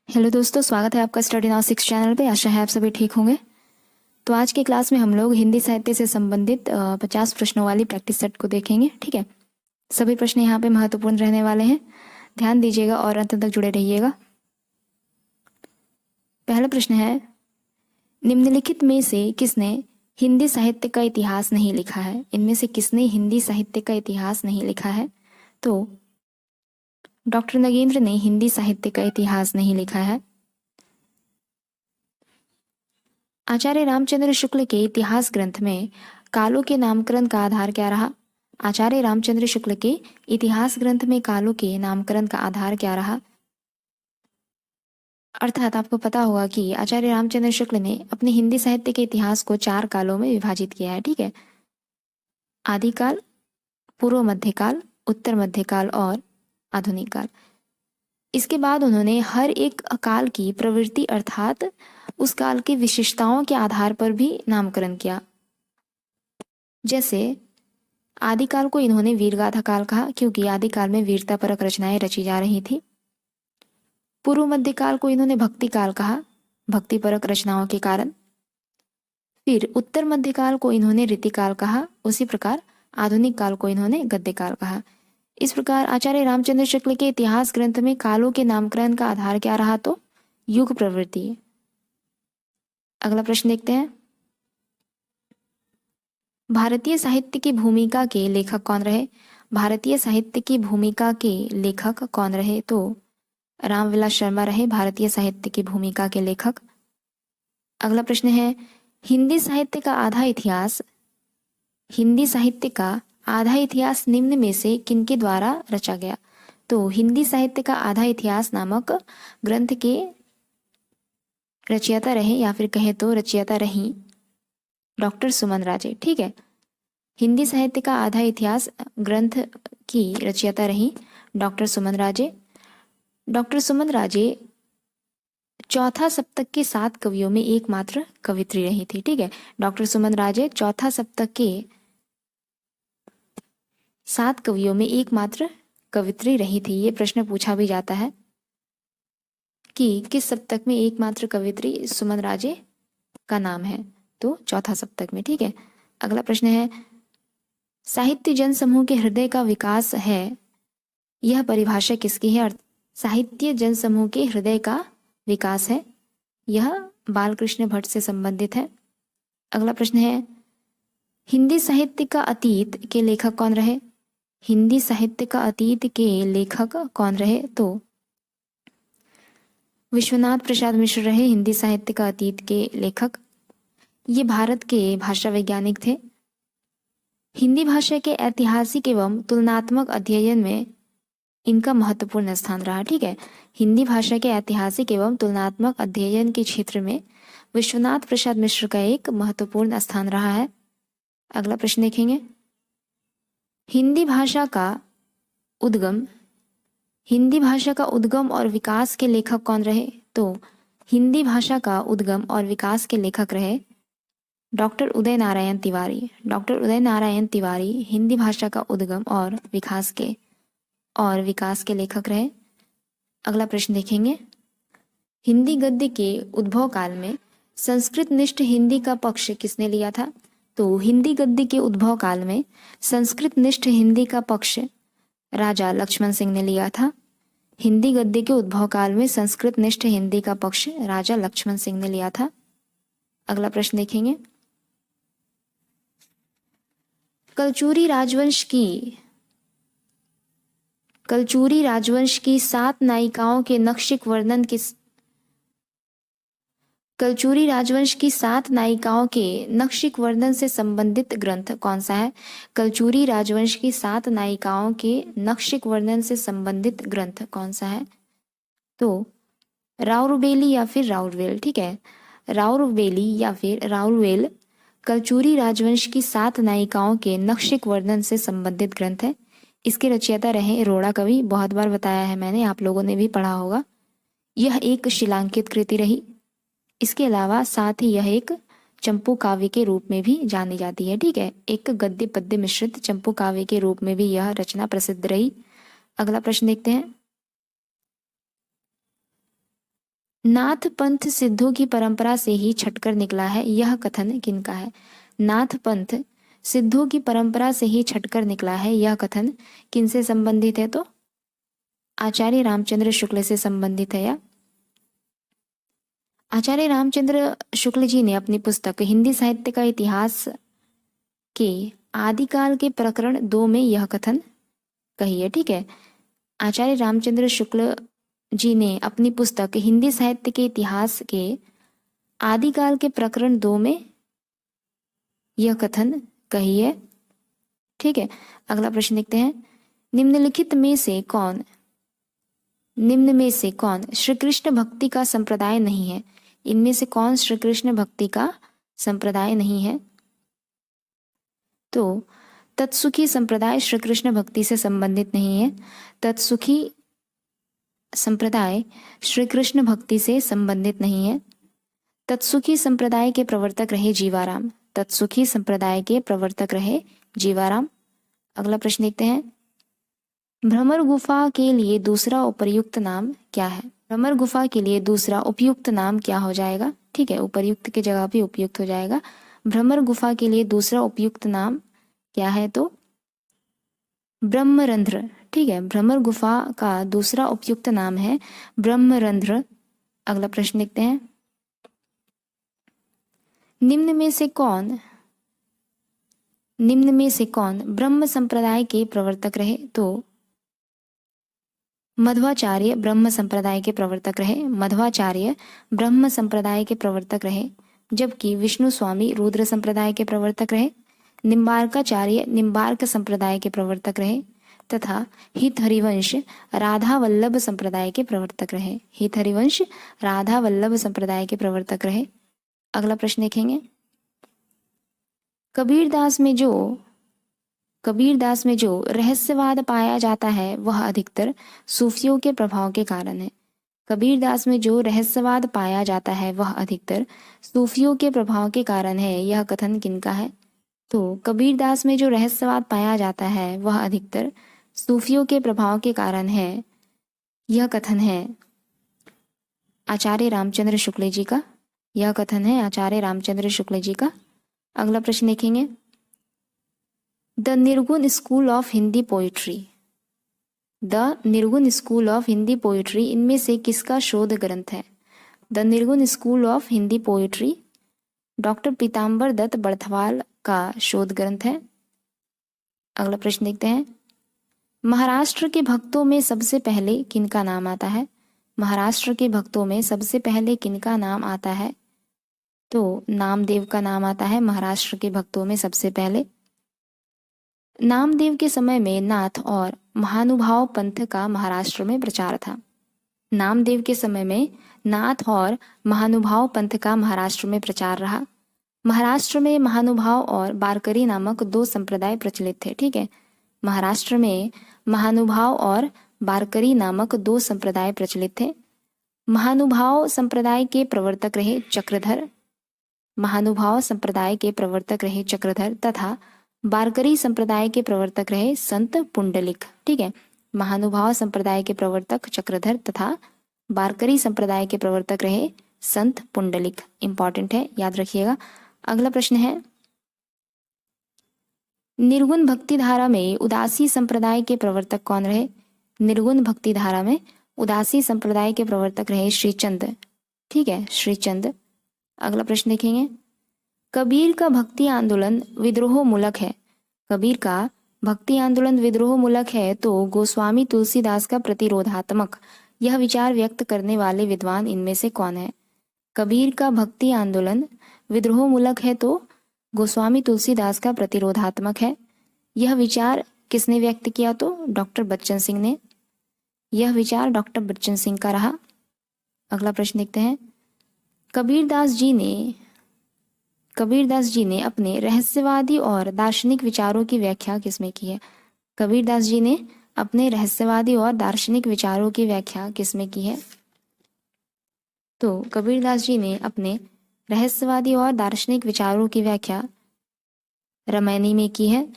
Hello दोस्तों, स्वागत है आपका स्टडी नाउ 6 चैनल पे। आशा है आप सभी ठीक होंगे। तो आज की क्लास में हम लोग हिंदी साहित्य से संबंधित 50 प्रश्नों वाली प्रैक्टिस सेट को देखेंगे। ठीक है, सभी प्रश्न यहाँ पे महत्वपूर्ण रहने वाले हैं, ध्यान दीजिएगा और अंत तक जुड़े रहिएगा। पहला प्रश्न है, निम्नलिखित में से किसने हिंदी साहित्य का इतिहास नहीं लिखा है? इनमें से किसने हिंदी साहित्य का इतिहास नहीं लिखा है? तो डॉक्टर नगेंद्र ने हिंदी साहित्य का इतिहास नहीं लिखा है। आचार्य रामचंद्र शुक्ल के इतिहास ग्रंथ में कालों के नामकरण का आधार क्या रहा? आचार्य रामचंद्र शुक्ल के इतिहास ग्रंथ में कालों के नामकरण का आधार क्या रहा? अर्थात आपको पता होगा कि आचार्य रामचंद्र शुक्ल ने अपने हिंदी साहित्य के इतिहास को 4 कालों में विभाजित किया है। ठीक है, आदिकाल, पूर्व मध्यकाल, उत्तर मध्यकाल और आधुनिक काल। इसके बाद उन्होंने हर एक काल की प्रवृत्ति अर्थात उस काल की विशेषताओं के आधार पर भी नामकरण किया। जैसे आदिकाल को इन्होंने वीरगाथा काल कहा, क्योंकि आदिकाल में वीरतापरक रचनाएं रची जा रही थी। पूर्व मध्यकाल को इन्होंने भक्ति काल कहा, भक्तिपरक रचनाओं के कारण। फिर उत्तर मध्यकाल को इन्होंने रीतिकाल कहा। उसी प्रकार आधुनिक काल को इन्होंने गद्यकाल कहा। इस प्रकार आचार्य रामचंद्र शुक्ल के इतिहास ग्रंथ में कालों के नामकरण का आधार क्या रहा? तो युग प्रवृत्ति। अगला प्रश्न देखते हैं, भारतीय साहित्य की भूमिका के लेखक कौन रहे? भारतीय साहित्य की भूमिका के लेखक कौन रहे? तो रामविलास शर्मा रहे भारतीय साहित्य की भूमिका के लेखक। अगला प्रश्न है, हिंदी साहित्य का आधा इतिहास निम्न में से किनके द्वारा रचा गया? तो हिंदी साहित्य का आधा इतिहास नामक ग्रंथ के रचयिता रहे, या फिर कहे तो रचयिता रही डॉक्टर सुमन राजे। ठीक है, हिंदी साहित्य का आधा इतिहास ग्रंथ की रचयिता रही डॉक्टर सुमन राजे। डॉक्टर सुमन राजे चौथा सप्तक के 7 कवियों में एकमात्र कवित्री रही थी। ठीक है, डॉक्टर सुमन राजे चौथा सप्तक के 7 कवियों में एकमात्र कवित्री रही थी। ये प्रश्न पूछा भी जाता है कि किस सप्तक में एकमात्र कवित्री सुमन राजे का नाम है? तो चौथा सप्तक में। ठीक है, अगला प्रश्न है, साहित्य जन समूह के हृदय का विकास है, यह परिभाषा किसकी है? साहित्य जन समूह के हृदय का विकास है, यह बालकृष्ण भट्ट से संबंधित है। अगला प्रश्न है, हिंदी साहित्य का अतीत के लेखक कौन रहे? हिंदी साहित्य का अतीत के लेखक कौन रहे? तो विश्वनाथ प्रसाद मिश्र रहे हिंदी साहित्य का अतीत के लेखक। ये भारत के भाषा वैज्ञानिक थे। हिंदी भाषा के ऐतिहासिक एवं तुलनात्मक अध्ययन में इनका महत्वपूर्ण स्थान रहा। ठीक है, हिंदी भाषा के ऐतिहासिक एवं तुलनात्मक अध्ययन के क्षेत्र में विश्वनाथ प्रसाद मिश्र का एक महत्वपूर्ण स्थान रहा है। अगला प्रश्न देखेंगे, हिंदी भाषा का उद्गम और विकास के लेखक कौन रहे? तो हिंदी भाषा का उद्गम और विकास के लेखक रहे डॉक्टर उदय नारायण तिवारी। डॉक्टर उदय नारायण तिवारी हिंदी भाषा का उद्गम और विकास के लेखक रहे। अगला प्रश्न देखेंगे, हिंदी गद्य के उद्भव काल में संस्कृत निष्ठ हिंदी का पक्ष किसने लिया था? तो हिंदी गद्य के उद्भव काल में संस्कृत निष्ठ हिंदी का पक्ष राजा लक्ष्मण सिंह ने लिया था। हिंदी गद्य के उद्भव काल में संस्कृत निष्ठ हिंदी का पक्ष राजा लक्ष्मण सिंह ने लिया था। अगला प्रश्न देखेंगे, कलचूरी राजवंश की 7 नायिकाओं के नक्षिक वर्णन से संबंधित ग्रंथ कौन सा है? कलचूरी राजवंश की 7 नायिकाओं के नक्षिक वर्णन से संबंधित ग्रंथ कौन सा है? तो राउरबेली या फिर राउरवेल। ठीक है, राउरबेली या फिर राउरवेल कलचूरी राजवंश की 7 नायिकाओं के नक्षिक वर्णन से संबंधित ग्रंथ है। इसके रचयिता रहे रोड़ा कवि। बहुत बार बताया है मैंने, आप लोगों ने भी पढ़ा होगा। यह एक शिलांकित कृति रही। इसके अलावा साथ ही यह एक चंपू काव्य के रूप में भी जानी जाती है। ठीक है, एक गद्य पद्य मिश्रित चंपू काव्य के रूप में भी यह रचना प्रसिद्ध रही। अगला प्रश्न देखते हैं, नाथ पंथ सिद्धों की परंपरा से ही छटकर निकला है, यह कथन किनका है? नाथ पंथ सिद्धों की परंपरा से ही छटकर निकला है, यह कथन किनसे संबंधित है? तो आचार्य रामचंद्र शुक्ल से संबंधित है। या आचार्य रामचंद्र शुक्ल जी ने अपनी पुस्तक हिंदी साहित्य का इतिहास के आदिकाल के प्रकरण 2 में यह कथन कही है। ठीक है, आचार्य रामचंद्र शुक्ल जी ने अपनी पुस्तक हिंदी साहित्य के इतिहास के आदिकाल के प्रकरण 2 में यह कथन कही है। ठीक है, अगला प्रश्न देखते हैं। निम्नलिखित में से कौन श्री कृष्ण भक्ति का संप्रदाय नहीं है? इनमें से कौन श्री कृष्ण भक्ति का संप्रदाय नहीं है? तो तत्सुखी संप्रदाय श्री कृष्ण भक्ति से संबंधित नहीं है। तत्सुखी संप्रदाय श्री कृष्ण भक्ति से संबंधित नहीं है। तत्सुखी संप्रदाय के प्रवर्तक रहे जीवाराम। तत्सुखी संप्रदाय के प्रवर्तक रहे जीवाराम। अगला प्रश्न देखते हैं। भ्रमर गुफा के लिए दूसरा उपर्युक्त नाम क्या है? भ्रमर गुफा के लिए दूसरा उपयुक्त नाम क्या हो जाएगा? ठीक है, उपर्युक्त की जगह पे उपयुक्त हो जाएगा। भ्रमर गुफा के लिए दूसरा उपयुक्त नाम क्या है? तो ब्रह्मरंध्र। ठीक है, भ्रमर गुफा का दूसरा उपयुक्त नाम है ब्रह्मरंध्र। अगला प्रश्न देखते हैं। निम्न में से कौन ब्रह्म संप्रदाय के प्रवर्तक रहे? तो मध्वाचार्य ब्रह्म संप्रदाय के प्रवर्तक रहे। मध्वाचार्य ब्रह्म संप्रदाय के प्रवर्तक रहे, जबकि विष्णु स्वामी रुद्र संप्रदाय के प्रवर्तक रहे। निम्बार्काचार्य निम्बार्क संप्रदाय के प्रवर्तक रहे तथा हित हरिवंश राधा वल्लभ संप्रदाय के प्रवर्तक रहे। हित हरिवंश राधा वल्लभ संप्रदाय के प्रवर्तक रहे। अगला प्रश्न देखेंगे। कबीरदास में जो रहस्यवाद पाया जाता है वह अधिकतर सूफियों के प्रभाव के कारण है। कबीरदास में जो रहस्यवाद पाया जाता है वह अधिकतर सूफियों के प्रभाव के कारण है, यह कथन किनका है? तो कबीरदास में जो रहस्यवाद पाया जाता है वह अधिकतर सूफियों के प्रभाव के कारण है, यह कथन है आचार्य रामचंद्र शुक्ल जी का। यह कथन है आचार्य रामचंद्र शुक्ल जी का। अगला प्रश्न देखेंगे। The Nirgun school of Hindi poetry इनमें से किसका शोध ग्रंथ है? The Nirgun school of Hindi poetry doctor Pitambar Dutt Barthwal का शोध ग्रंथ है। अगला प्रश्न देखते हैं। महाराष्ट्र के भक्तों में सबसे पहले किनका नाम आता है? महाराष्ट्र के भक्तों में सबसे पहले किनका नाम आता है? तो नामदेव का नाम आता है महाराष्ट्र के भक्तों में सबसे पहले। नामदेव के समय में नाथ और महानुभाव पंथ का महाराष्ट्र में प्रचार था। नामदेव के समय में नाथ और महानुभाव पंथ का महाराष्ट्र में प्रचार रहा। महाराष्ट्र में महानुभाव और बारकरी नामक 2 संप्रदाय प्रचलित थे। ठीक है, महाराष्ट्र में महानुभाव और बारकरी नामक 2 संप्रदाय प्रचलित थे। महानुभाव संप्रदाय के प्रवर्तक रहे चक्रधर तथा बारकरी संप्रदाय के प्रवर्तक रहे संत पुंडलिक। ठीक है, महानुभाव संप्रदाय के प्रवर्तक चक्रधर तथा बारकरी संप्रदाय के प्रवर्तक रहे संत पुंडलिक। इंपॉर्टेंट है, याद रखिएगा। अगला प्रश्न है। निर्गुण भक्ति धारा में उदासी संप्रदाय के प्रवर्तक कौन रहे? निर्गुण भक्ति धारा में उदासी संप्रदाय के प्रवर्तक रहे श्रीचंद। ठीक है, श्रीचंद। अगला प्रश्न देखेंगे। कबीर का भक्ति आंदोलन विद्रोह मूलक है। कबीर का भक्ति आंदोलन विद्रोह मूलक है तो गोस्वामी तुलसीदास का प्रतिरोधात्मक, यह विचार व्यक्त करने वाले विद्वान इनमें से कौन है? कबीर का भक्ति आंदोलन विद्रोह मूलक है तो गोस्वामी तुलसीदास का प्रतिरोधात्मक है। यह विचार किसने व्यक्त किया? तो डॉक्टर बच्चन सिंह ने। यह विचार डॉक्टर बच्चन सिंह का रहा। अगला प्रश्न देखते हैं। कबीरदास जी ने अपने रहस्यवादी और दार्शनिक विचारों की व्याख्या किसमें की है? कबीरदास जी ने अपने रहस्यवादी और दार्शनिक विचारों की व्याख्या किसमें की है? तो कबीरदास जी ने अपने रहस्यवादी और दार्शनिक विचारों की व्याख्या रामायणी में की है।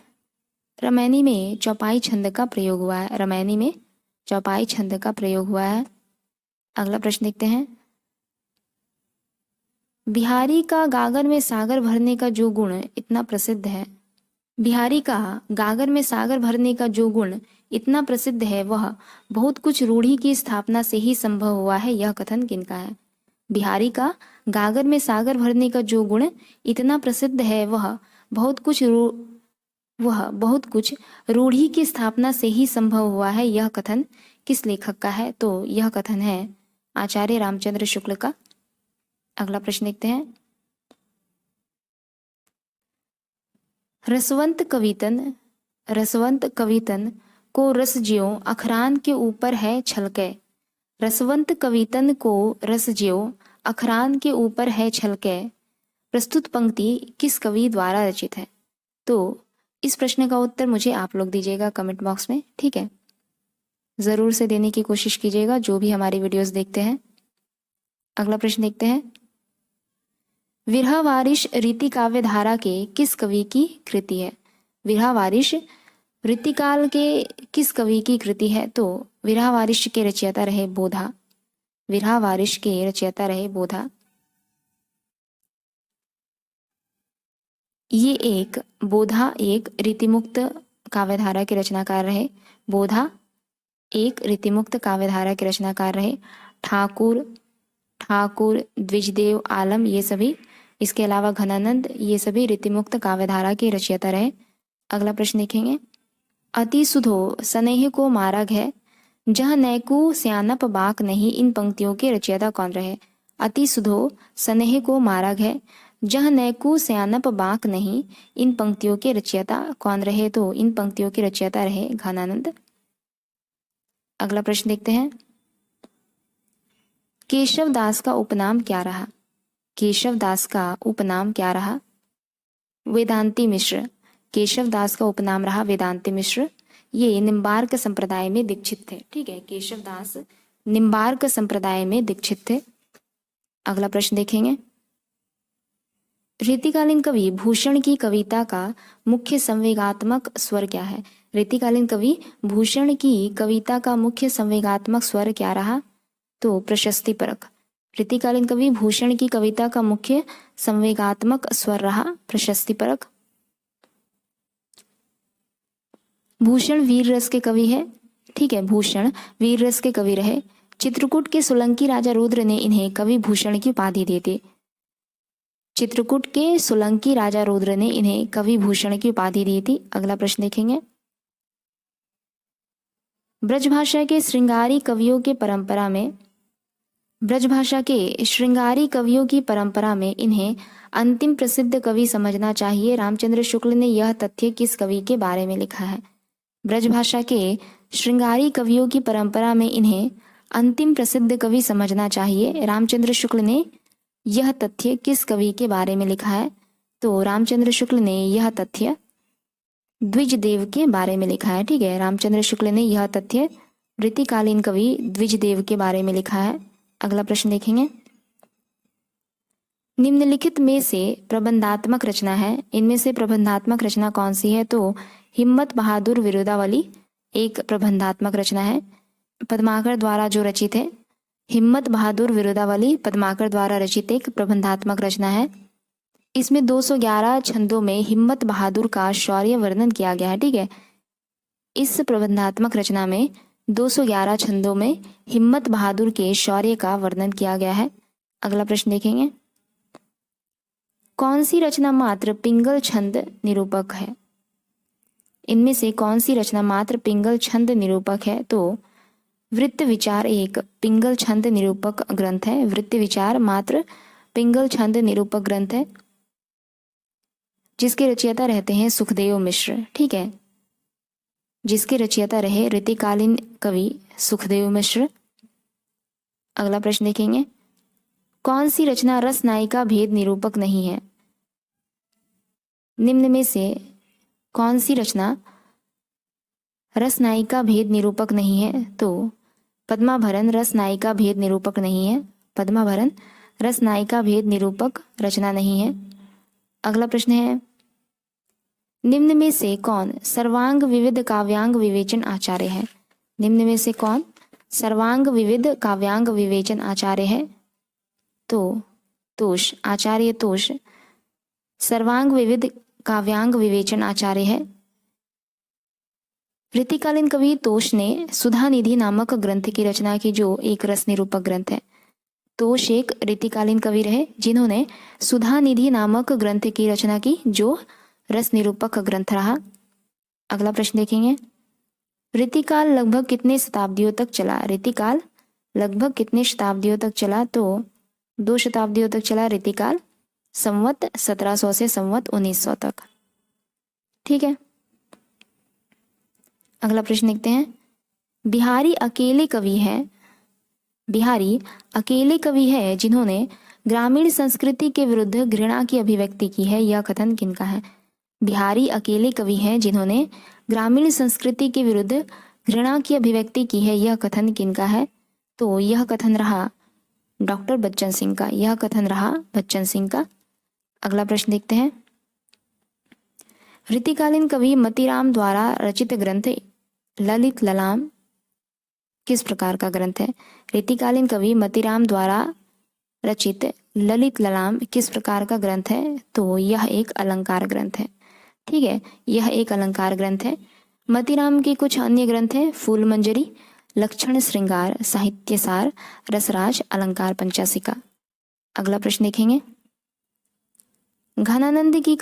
रामायणी में चौपाई छंद का प्रयोग हुआ है। रामायणी में चौपाई छंद का प्रयोग हुआ है। अगला प्रश्न देखते हैं। बिहारी का गागर में सागर भरने का जो गुण इतना प्रसिद्ध है, बिहारी का गागर में सागर भरने का जो गुण इतना प्रसिद्ध है वह बहुत कुछ रूढ़ी की स्थापना से ही संभव हुआ है, यह कथन किनका है? बिहारी का गागर में सागर भरने का जो गुण इतना प्रसिद्ध है वह बहुत कुछ रूढ़ी की स्थापना से ही संभव हुआ है, यह कथन किस लेखक का है? तो यह कथन है आचार्य रामचंद्र शुक्ल का। अगला प्रश्न देखते हैं। रसवंत कवितन को रस ज्यों अखरान के ऊपर है छलके। रसवंत कवितन को रस ज्यों अखरान के ऊपर है छलके। प्रस्तुत पंक्ति किस कवि द्वारा रचित है? तो इस प्रश्न का उत्तर मुझे आप लोग दीजिएगा कमेंट बॉक्स में, ठीक है? ज़रूर से देने की कोशिश कीजिएगा जो भी हमारी वीडियोस देखते हैं। अगला प्रश्न देखते हैं। विरह वारिश रीति काव्य धारा के किस कवि की कृति है? विरह वारिश रीतिकाल के किस कवि की कृति है? तो विरह वारिश के रचयिता रहे बोधा। विरह वारिश के रचयिता रहे बोधा। बोधा एक रीतिमुक्त काव्यधारा के रचनाकार रहे। बोधा एक रीतिमुक्त काव्यधारा के रचनाकार रहे। ठाकुर द्विजदेव आलम ये सभी, इसके अलावा घनानंद, ये सभी रीतिमुक्त काव्यधारा के रचयिता रहे। अगला प्रश्न देखेंगे। अति सुधो स्नेह को मारग है जह नैकु स्यानप बाक नहीं, इन पंक्तियों के रचयिता कौन रहे? अति सुधो स्नेह को मारग है जह नैकु स्यानप बाक नहीं, इन पंक्तियों के रचयिता कौन रहे? तो इन पंक्तियों के रचयिता रहे घनानंद। अगला प्रश्न देखते हैं। केशव दास का उपनाम क्या रहा? केशव दास का उपनाम क्या रहा? वेदांती मिश्र। केशव दास का उपनाम रहा वेदांती मिश्र। ये निम्बार्क संप्रदाय में दीक्षित थे, ठीक है? केशव दास निम्बार्क संप्रदाय में दीक्षित थे। अगला प्रश्न देखेंगे। रीतिकालीन कवि भूषण की कविता का मुख्य संवेगात्मक स्वर क्या है? रीतिकालीन कवि भूषण की कविता का मुख्य संवेगात्मक स्वर क्या रहा? तो प्रशस्तिपरक। रीतिकालीन कवि भूषण की कविता का मुख्य संवेगात्मक स्वर रहा प्रशस्तिपरक। भूषण वीर रस के कवि है, ठीक है? भूषण वीर रस के कवि रहे। चित्रकूट के सोलंकी राजा रुद्र ने इन्हें कवि भूषण की उपाधि दी थी। चित्रकूट के सोलंकी राजा रुद्र ने इन्हें कवि भूषण की उपाधि दी थी। अगला प्रश्न देखेंगे। ब्रजभाषा के श्रृंगारी कवियों के परंपरा में ब्रजभाषा के श्रृंगारी कवियों की परंपरा में इन्हें अंतिम प्रसिद्ध कवि समझना चाहिए। रामचंद्र शुक्ल ने यह तथ्य किस कवि के बारे में लिखा है? ब्रजभाषा के श्रृंगारी कवियों की परंपरा में इन्हें अंतिम प्रसिद्ध कवि समझना चाहिए। रामचंद्र शुक्ल ने यह तथ्य किस कवि के बारे में लिखा है? तो रामचंद्र शुक्ल ने यह तथ्य द्विजदेव के बारे में लिखा है, ठीक है? रामचंद्र शुक्ल ने यह तथ्य रीतिकालीन कवि द्विजदेव के बारे में लिखा है। अगला प्रश्न देखेंगे। निम्नलिखित में से प्रबंधात्मक रचना है, इनमें से प्रबंधात्मक रचना कौन सी है? तो हिम्मत बहादुर विरोधावली एक प्रबंधात्मक रचना है, पद्माकर द्वारा जो रचित है। हिम्मत बहादुर विरोधावली पद्माकर द्वारा रचित एक प्रबंधात्मक रचना है। इसमें 211 छंदों में हिम्मत बहादुर का शौर्य वर्णन किया गया है, ठीक है? इस प्रबंधात्मक रचना में 211 छंदों में हिम्मत बहादुर के शौर्य का वर्णन किया गया है। अगला प्रश्न देखेंगे। कौन सी रचना मात्र पिंगल छंद निरूपक है? इनमें से कौन सी रचना मात्र पिंगल छंद निरूपक है? तो वृत्त विचार एक पिंगल छंद निरूपक ग्रंथ है। वृत्त विचार मात्र पिंगल छंद निरूपक ग्रंथ है, जिसके रचयिता रहते हैं सुखदेव मिश्र, ठीक है? जिसके रचयिता रहे रीतिकालीन कवि सुखदेव मिश्र। अगला प्रश्न देखेंगे। कौन सी रचना रस नायिका भेद निरूपक नहीं है? निम्न में से कौन सी रचना रस नायिका भेद निरूपक नहीं है? तो पद्माभरण रस नायिका भेद निरूपक नहीं है। पद्माभरण रस नायिका भेद निरूपक रचना नहीं है। अगला प्रश्न है। निम्न में से कौन सर्वांग विविध काव्यांग विवेचन आचार्य है? निम्न में से कौन सर्वांग विविध काव्यांग विवेचन आचार्य है? तो तोष आचार्य तोष सर्वांग विविध काव्यांग विवेचन आचार्य है। रीतिकालीन कवि तोष ने सुधा निधि नामक ग्रंथ की रचना की, जो एक रस निरूपक ग्रंथ है। तोष एक रीतिकालीन कवि रहे जिन्होंने सुधा निधि नामक ग्रंथ की रचना की, जो रस निरूपक ग्रंथ रहा। अगला प्रश्न देखेंगे, रीतिकाल लगभग कितने शताब्दियों तक चला? रीतिकाल लगभग कितने शताब्दियों तक चला? तो 2 शताब्दियों तक चला रीतिकाल, संवत 1700 से संवत 1900 तक। ठीक है, अगला प्रश्न देखते हैं, बिहारी अकेले कवि है जिन्होंने ग्रामीण संस्कृति के विरुद्ध घृणा की अभिव्यक्ति की है, यह कथन किनका है? बिहारी अकेले कवि हैं जिन्होंने ग्रामीण संस्कृति के विरुद्ध घृणा की अभिव्यक्ति की है, यह कथन किनका है? तो यह कथन रहा डॉक्टर बच्चन सिंह का, यह कथन रहा बच्चन सिंह का। अगला प्रश्न देखते हैं, रीतिकालीन कवि मतीराम द्वारा रचित ग्रंथ ललित ललाम किस प्रकार का ग्रंथ है? रीतिकालीन कवि मतीराम द्वारा रचित ललित ललाम किस प्रकार का ग्रंथ है? तो यह एक अलंकार ग्रंथ है। ठीक है, यह एक अलंकार ग्रंथ है। मतीराम के कुछ अन्य ग्रंथ हैं, फूल मंजरी, लक्षण श्रृंगार, साहित्यसार, रसराज, अलंकार पंचासिका। अगला प्रश्न देखेंगे, घनानंद की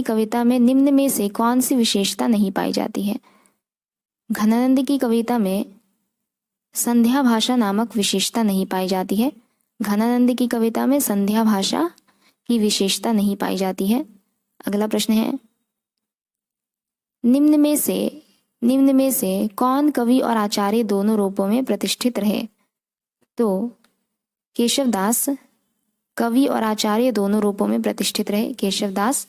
कविता में निम्न में से कौन सी विशेषता नहीं पाई जाती है? घनानंद की कविता में संध्या भाषा नामक विशेषता नहीं पाई जाती है। घनानंद की कविता में संध्या भाषा की विशेषता नहीं पाई जाती है। अगला प्रश्न है, निम्न में से कौन कवि और आचार्य दोनों रूपों में प्रतिष्ठित रहे? तो केशवदास कवि और आचार्य दोनों रूपों में प्रतिष्ठित रहे। केशवदास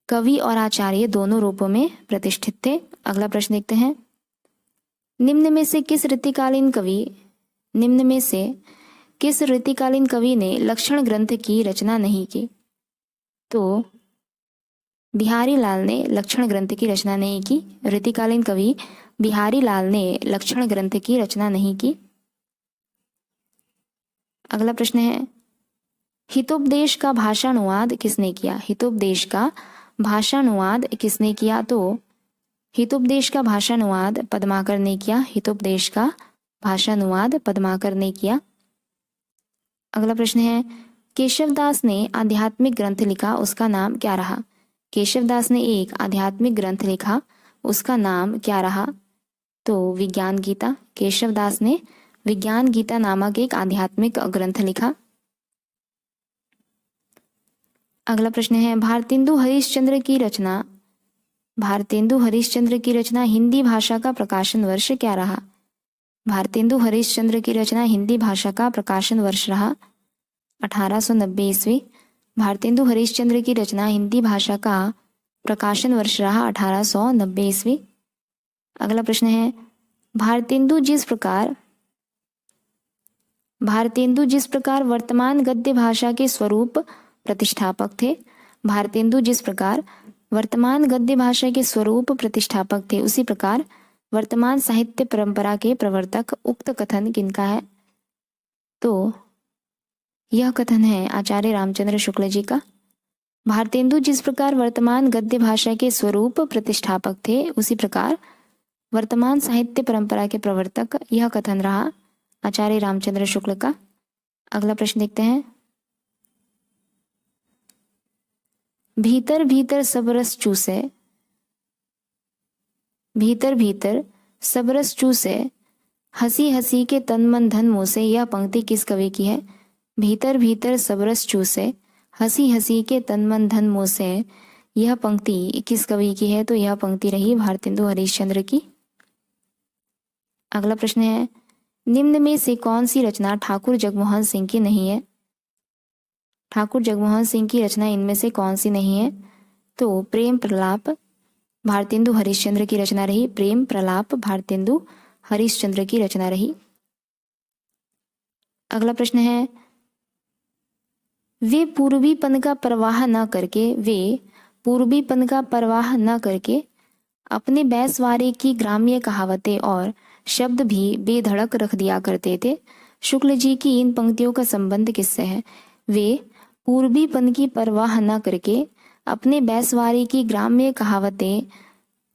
कवि और आचार्य दोनों रूपों में प्रतिष्ठित थे। अगला प्रश्न देखते हैं, निम्न में से किस रीतिकालीन कवि ने लक्षण ग्रंथ की रचना नहीं की? तो बिहारी लाल ने लक्षण ग्रंथ की रचना नहीं की। रीतिकालीन कवि बिहारी लाल ने लक्षण ग्रंथ की रचना नहीं की। अगला प्रश्न है, हितोपदेश का भाषानुवाद किसने किया? हितोपदेश का भाषानुवाद किसने किया? तो हितोपदेश का भाषानुवाद पद्माकर ने किया। हितोपदेश का भाषानुवाद पद्माकर ने किया। अगला प्रश्न है, केशवदास ने आध्यात्मिक ग्रंथ लिखा, उसका नाम क्या रहा? केशवदास ने एक आध्यात्मिक ग्रंथ लिखा, उसका नाम क्या रहा? तो विज्ञान गीता। केशवदास ने विज्ञान गीता नामक एक आध्यात्मिक ग्रंथ लिखा। अगला प्रश्न है, भारतेंदु हरिश्चंद्र की रचना हिंदी भाषा का प्रकाशन वर्ष क्या रहा? भारतेंदु हरिश्चंद्र की रचना हिंदी भाषा का प्रकाशन वर्ष रहा 1890 ईस्वी। भारतेंदु हरिश्चंद्र की रचना हिंदी भाषा का प्रकाशन वर्ष रहा 1890 ईस्वी। अगला प्रश्न है, भारतेंदु जिस प्रकार वर्तमान गद्य भाषा के स्वरूप प्रतिष्ठापक थे, भारतेंदु जिस प्रकार वर्तमान गद्य भाषा के स्वरूप प्रतिष्ठापक थे, उसी प्रकार वर्तमान साहित्य परंपरा के प्रवर्तक। उक्त कथन किनका है? तो यह कथन है आचार्य रामचंद्र शुक्ल जी का। भारतेंदु जिस प्रकार वर्तमान गद्य भाषा के स्वरूप प्रतिष्ठापक थे, उसी प्रकार वर्तमान साहित्य परंपरा के प्रवर्तक। यह कथन रहा आचार्य रामचंद्र शुक्ल का। अगला प्रश्न देखते हैं, भीतर भीतर सब रस चूसे हंसी हंसी के तन मन धन मोह से, यह पंक्ति किस कवि की है? भीतर भीतर सब रस चूसे हंसी हंसी के तन मन धन मोह से, यह पंक्ति किस कवि की है? तो यह पंक्ति रही भारतेंदु हरिश्चंद्र की। अगला प्रश्न है, निम्न में से कौन सी रचना ठाकुर जगमोहन सिंह की नहीं है? ठाकुर जगमोहन सिंह की रचना इनमें से कौन सी नहीं है? तो प्रेम प्रलाप भारतेंदु हरिश्चंद्र की रचना रही। प्रेम प्रलाप भारतेंदु हरिश्चंद्र की रचना रही। अगला प्रश्न है, वे पूर्वीपन का परवाह न करके अपने बैसवारे की ग्राम्य कहावतें और शब्द भी बेधड़क रख दिया करते थे। शुक्ल जी की इन पंक्तियों का संबंध किससे है? वे पूर्वीपन की परवाह न करके अपने बैसवारी की ग्राम्य कहावतें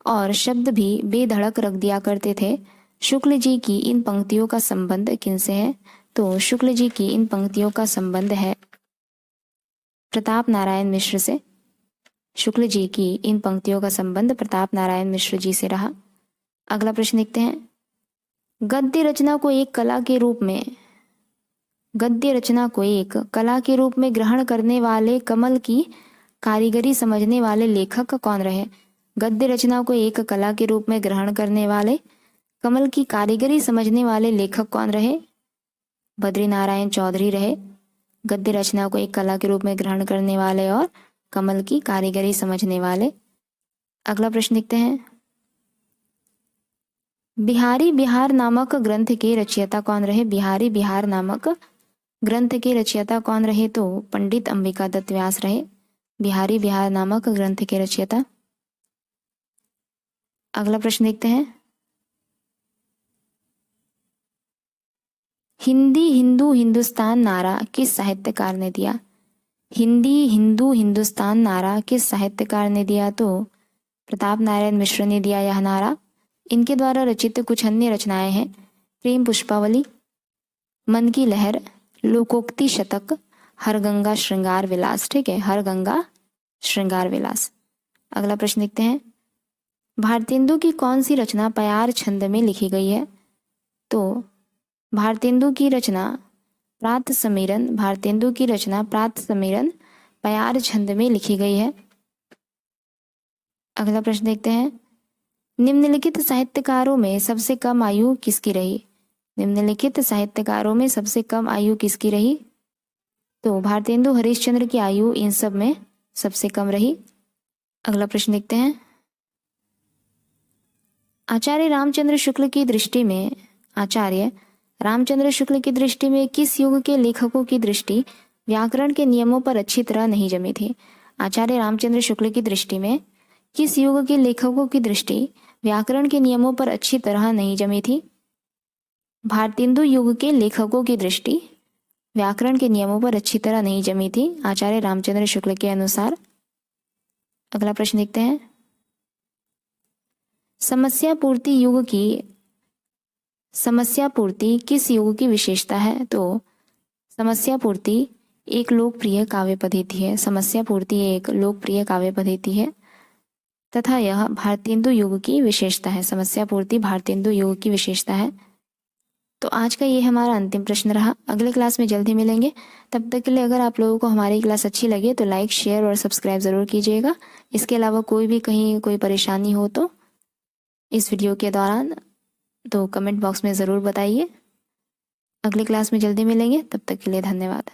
और शब्द भी बेधड़क रख दिया करते थे। शुक्ल जी की इन पंक्तियों का संबंध किनसे है? तो शुक्ल जी की इन पंक्तियों का संबंध है प्रताप नारायण मिश्र से। शुक्ल जी की इन पंक्तियों का संबंध प्रताप नारायण मिश्र जी से रहा। अगला प्रश्न देखते हैं। गद्य रचना को एक कला के रूप में ग्रहण करने वाले कमल की कारीगरी समझने वाले लेखक कौन रहे? गद्य रचना को एक कला के रूप में ग्रहण करने वाले कमल की कारीगरी समझने वाले लेखक कौन रहे? बद्रीनारायण चौधरी रहे। गद्य रचना को एक कला के रूप में ग्रहण करने वाले और कमल की कारीगरी समझने वाले। अगला प्रश्न देखते हैं। बिहारी बिहार नामक ग्रंथ के रचयिता कौन रहे? बिहारी बिहार नामक ग्रंथ के रचयिता कौन रहे? तो पंडित अंबिका दत्त व्यास रहे। बिहारी बिहार नामक ग्रंथ के रचयिता। अगला प्रश्न देखते हैं। हिंदी हिंदू हिंदुस्तान नारा किस साहित्यकार ने दिया? हिंदी हिंदू हिंदुस्तान नारा किस साहित्यकार ने दिया? तो प्रताप नारायण मिश्र ने दिया यह नारा। इनके द्वारा रचित कुछ अन्य रचनाएं हैं प्रेम पुष्पावली, मन की लहर, लोकोक्ति शतक, हरगंगा श्रृंगार विलास। ठीक है, हरगंगा श्रृंगार विलास। अगला प्रश्न देखते हैं। भारतेंदु की कौन सी रचना प्यार छंद में लिखी गई है? तो भारतेंदु की रचना प्रात समीरन प्यार छंद में लिखी गई है। अगला प्रश्न देखते हैं। निम्नलिखित साहित्यकारों में सबसे कम आयु किसकी रही? निम्नलिखित साहित्यकारों में सबसे कम आयु किसकी रही? तो भारतेंदु हरिश्चंद्र की आयु इन सब में सबसे कम रही। अगला प्रश्न देखते हैं। आचार्य रामचंद्र शुक्ल की दृष्टि में किस युग के लेखकों की दृष्टि व्याकरण के नियमों पर अच्छी तरह नहीं जमी थी? आचार्य रामचंद्र शुक्ल की दृष्टि में किस युग के लेखकों की दृष्टि व्याकरण के नियमों पर अच्छी तरह नहीं जमी थी? भारतेंदु युग के लेखकों की दृष्टि व्याकरण के नियमों पर अच्छी तरह नहीं जमी थी आचार्य रामचंद्र शुक्ल के अनुसार। अगला प्रश्न देखते हैं। समस्या पूर्ति किस युग की विशेषता है? तो समस्या पूर्ति एक लोकप्रिय काव्य पद्धति है। समस्या पूर्ति एक लोकप्रिय काव्य पद्धति है तथा यह भारतेंदु युग की विशेषता है। समस्या पूर्ति भारतेंदु युग की विशेषता है। तो आज का ये हमारा अंतिम प्रश्न रहा। अगले क्लास में जल्दी मिलेंगे। तब तक के लिए अगर आप लोगों को हमारी क्लास अच्छी लगे तो लाइक, शेयर और सब्सक्राइब ज़रूर कीजिएगा। इसके अलावा कहीं कोई परेशानी हो तो इस वीडियो के दौरान तो कमेंट बॉक्स में ज़रूर बताइए। अगली क्लास में जल्दी मिलेंगे। तब तक के लिए धन्यवाद।